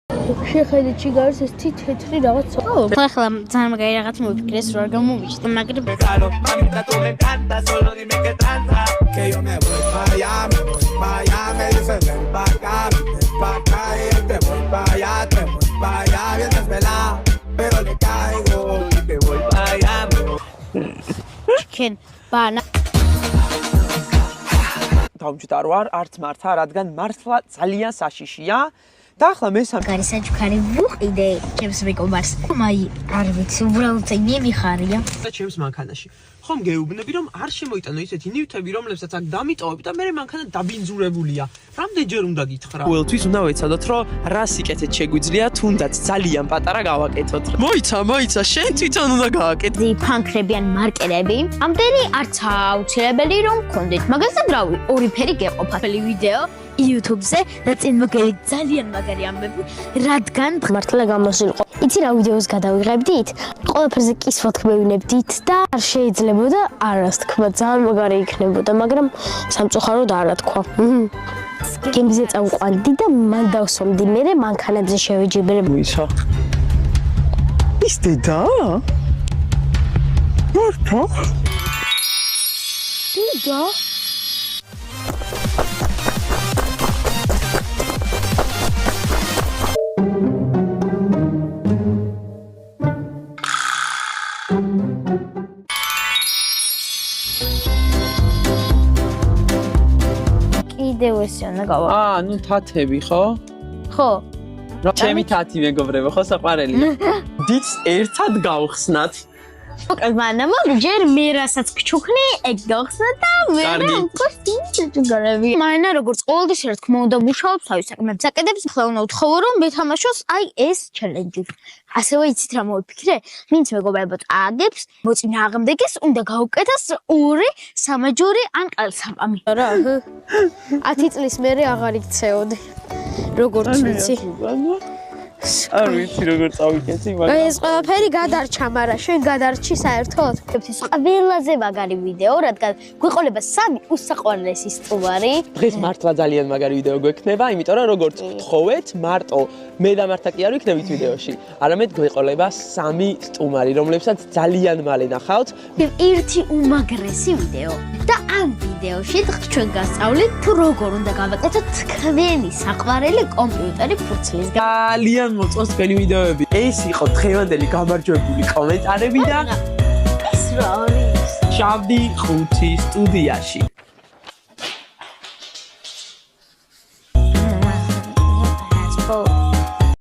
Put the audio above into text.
შეხედე ჩიგარის ეს თეთრი რაღაც. ახლა ძალიან მაგარი რაღაც მოვიფიქრეს რომ არ გამომიჩნდა, მაგრამ Mamita, tú me encantas, solo dime qué tranza. Que yo me voy para allá, me dicen ven para acá y yo te voy para allá, bien desvelado, pero le caigo y te voy para allá. Chicken, bana. დავჯდარო არც მართა, რადგან მართლა ძალიან საშიშია. და ახლა მესამე კარი საჩუქარი ვუყიდე ჩემს მეგობარს. მაი არ ვიცი, უბრალოდ იმიხარია. და ჩემს მანქანაში. ხომ გეუბნები რომ არ შემოიტანო ისეთი ნივთები, რომლებსაც აქ დამიტოვებ და მე მანქანა დაბინძურებულია. რამდენჯერ უნდა გითხრა? ყოველთვის უნდა ვეცადოთ, რომ რა სიკეთეთ შეგვიძლია, თუნდაც ძალიან პატარა გავაკეთოთ. მოიცა, შენ თვითონ უნდა გააკეთო. ფანქრები ან მარკერები. ამდენი არც აუცილებელი რომ გქონდეთ. მაგალითად რავი, ორი ფერი გეყოფა. ვიდეო YouTube-ზე და წინ მაგარი ძალიან მაგარი ამბები, რადგან მართლა გამოსულიყო. იცი რა ვიდეოს გადავიღებდით? ყველაფერზე კისროთქმევინებდით და არ შეიძლებოდა არას თქვა, ძალიან მაგარი იქნებოდა, მაგრამ სამწუხაროდ არა თქვა. გემზე წავყვანდი და მან დავსვამდი, მერე მანქანებზე შევეჯიბრებ. მოიცა. ის დედა? მართლა? დედა? კიდევ ესე უნდა გავა. ნუ თათები ხო? ხო. ჩემი თათი მეგობრებო, ხო საყვარელია. დიც ერთად გავხსნათ. მანამ ჯერ მე რასაც გჩუქნი, ეგ გავხსნა და მე გორები. მაინა როგორც ყოველთვის რა თქმა უნდა მუშაობს თავის საქმეებს, აკეთებს, ახლა უნდა უთხოვო რომ მეთამაშოს აი ეს ჩელენჯი. ასევე იცით რა მოვიფიქრე? ვინც მეგობრებო წააგებს, მოწინა აღმდეგეს უნდა გაუკეთოს 2 სამაჯური ან ყელსამამი. რა 10 წლის მერე აღარ იქცეოდი. როგორც ვიცი. არ ვიცი როგორ წავიკეცი, მაგრამ ეს ყველაფერი გადარჩა, მაგრამ შენ გადარჩი საერთოდ? ეს ყველაზე მაგარი ვიდეო, რადგან გვიყოლება 3 უსაყვარლესი სტუმარი. დღეს მართლა ძალიან მაგარი ვიდეო გვექნება, იმიტომ რომ როგორც გთხოვეთ, მარტო მე და მართა კი არ ვიქნებით ვიდეოში, არამედ გვიყოლება 3 სტუმარი, რომლებსაც ძალიან მალე ნახავთ. ერთი უმაგრესი ვიდეო. და ამ ვიდეოში ჩვენ გასწავლით თუ როგორ უნდა გავაკეთოთ თქვენი საყვარელი კომპიუტერი ფურცლის. ძალიან მოწონს თქვენი ვიდეოები. ეს იყო დღევანდელი გამარჯვებული კომენტარები და ეს რა არის? შავდი 5 სტუდიაში.